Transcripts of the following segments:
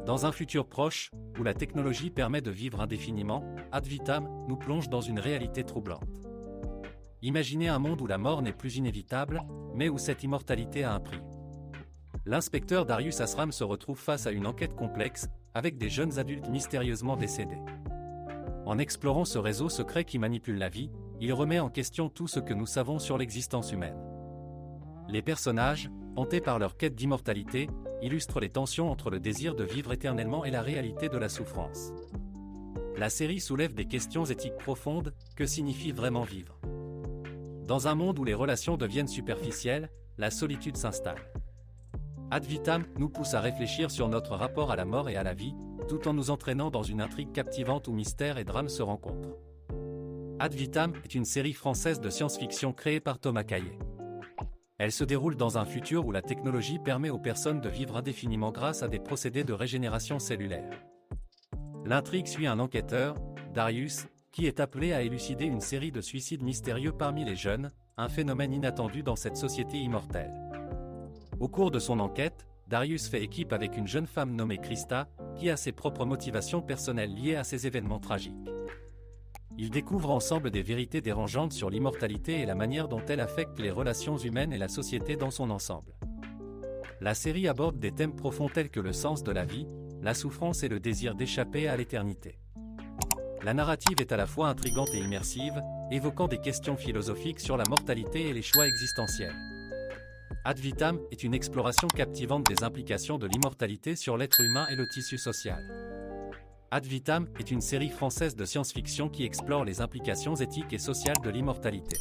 Dans un futur proche, où la technologie permet de vivre indéfiniment, Ad Vitam nous plonge dans une réalité troublante. Imaginez un monde où la mort n'est plus inévitable, mais où cette immortalité a un prix. L'inspecteur Darius Asram se retrouve face à une enquête complexe, avec des jeunes adultes mystérieusement décédés. En explorant ce réseau secret qui manipule la vie, il remet en question tout ce que nous savons sur l'existence humaine. Les personnages, hantés par leur quête d'immortalité, illustrent les tensions entre le désir de vivre éternellement et la réalité de la souffrance. La série soulève des questions éthiques profondes, que signifie vraiment vivre? Dans un monde où les relations deviennent superficielles, la solitude s'installe. Ad Vitam nous pousse à réfléchir sur notre rapport à la mort et à la vie, tout en nous entraînant dans une intrigue captivante où mystère et drame se rencontrent. Ad Vitam est une série française de science-fiction créée par Thomas Caillet. Elle se déroule dans un futur où la technologie permet aux personnes de vivre indéfiniment grâce à des procédés de régénération cellulaire. L'intrigue suit un enquêteur, Darius, qui est appelé à élucider une série de suicides mystérieux parmi les jeunes, un phénomène inattendu dans cette société immortelle. Au cours de son enquête, Darius fait équipe avec une jeune femme nommée Krista, qui a ses propres motivations personnelles liées à ces événements tragiques. Ils découvrent ensemble des vérités dérangeantes sur l'immortalité et la manière dont elle affecte les relations humaines et la société dans son ensemble. La série aborde des thèmes profonds tels que le sens de la vie, la souffrance et le désir d'échapper à l'éternité. La narrative est à la fois intrigante et immersive, évoquant des questions philosophiques sur la mortalité et les choix existentiels. Ad Vitam est une exploration captivante des implications de l'immortalité sur l'être humain et le tissu social. Ad Vitam est une série française de science-fiction qui explore les implications éthiques et sociales de l'immortalité.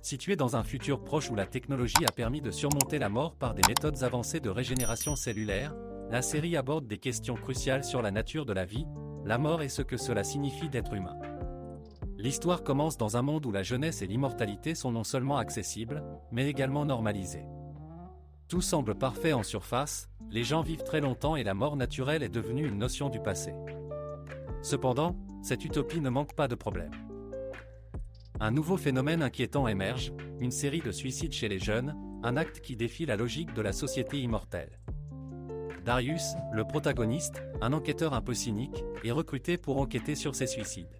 Située dans un futur proche où la technologie a permis de surmonter la mort par des méthodes avancées de régénération cellulaire, la série aborde des questions cruciales sur la nature de la vie, la mort et ce que cela signifie d'être humain. L'histoire commence dans un monde où la jeunesse et l'immortalité sont non seulement accessibles, mais également normalisées. Tout semble parfait en surface, les gens vivent très longtemps et la mort naturelle est devenue une notion du passé. Cependant, cette utopie ne manque pas de problèmes. Un nouveau phénomène inquiétant émerge, une série de suicides chez les jeunes, un acte qui défie la logique de la société immortelle. Darius, le protagoniste, un enquêteur un peu cynique, est recruté pour enquêter sur ces suicides.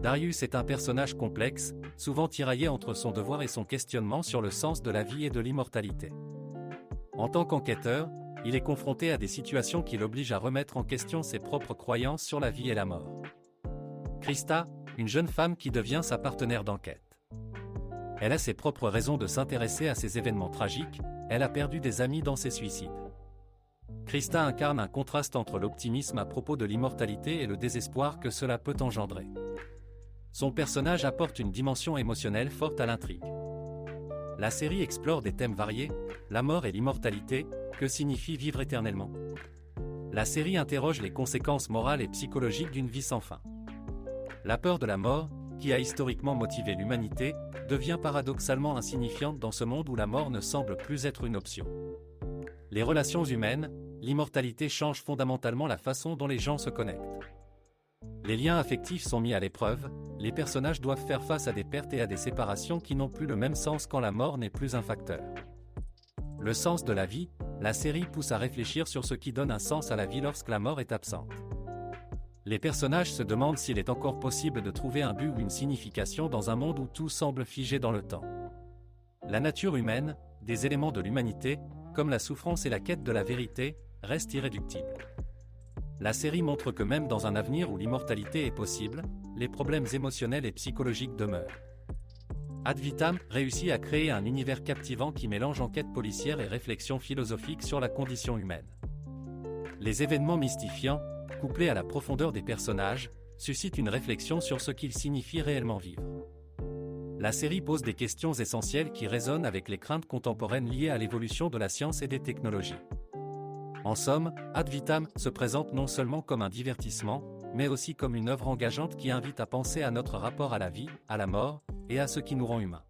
Darius est un personnage complexe, souvent tiraillé entre son devoir et son questionnement sur le sens de la vie et de l'immortalité. En tant qu'enquêteur, il est confronté à des situations qui l'obligent à remettre en question ses propres croyances sur la vie et la mort. Krista, une jeune femme qui devient sa partenaire d'enquête. Elle a ses propres raisons de s'intéresser à ces événements tragiques, elle a perdu des amis dans ses suicides. Krista incarne un contraste entre l'optimisme à propos de l'immortalité et le désespoir que cela peut engendrer. Son personnage apporte une dimension émotionnelle forte à l'intrigue. La série explore des thèmes variés, la mort et l'immortalité, que signifie vivre éternellement? La série interroge les conséquences morales et psychologiques d'une vie sans fin. La peur de la mort, qui a historiquement motivé l'humanité, devient paradoxalement insignifiante dans ce monde où la mort ne semble plus être une option. Les relations humaines, l'immortalité change fondamentalement la façon dont les gens se connectent. Les liens affectifs sont mis à l'épreuve, les personnages doivent faire face à des pertes et à des séparations qui n'ont plus le même sens quand la mort n'est plus un facteur. Le sens de la vie, la série pousse à réfléchir sur ce qui donne un sens à la vie lorsque la mort est absente. Les personnages se demandent s'il est encore possible de trouver un but ou une signification dans un monde où tout semble figé dans le temps. La nature humaine, des éléments de l'humanité, comme la souffrance et la quête de la vérité, restent irréductibles. La série montre que même dans un avenir où l'immortalité est possible, les problèmes émotionnels et psychologiques demeurent. Ad Vitam réussit à créer un univers captivant qui mélange enquête policière et réflexion philosophique sur la condition humaine. Les événements mystifiants, couplés à la profondeur des personnages, suscitent une réflexion sur ce qu'il signifie réellement vivre. La série pose des questions essentielles qui résonnent avec les craintes contemporaines liées à l'évolution de la science et des technologies. En somme, Ad Vitam se présente non seulement comme un divertissement, mais aussi comme une œuvre engageante qui invite à penser à notre rapport à la vie, à la mort, et à ce qui nous rend humains.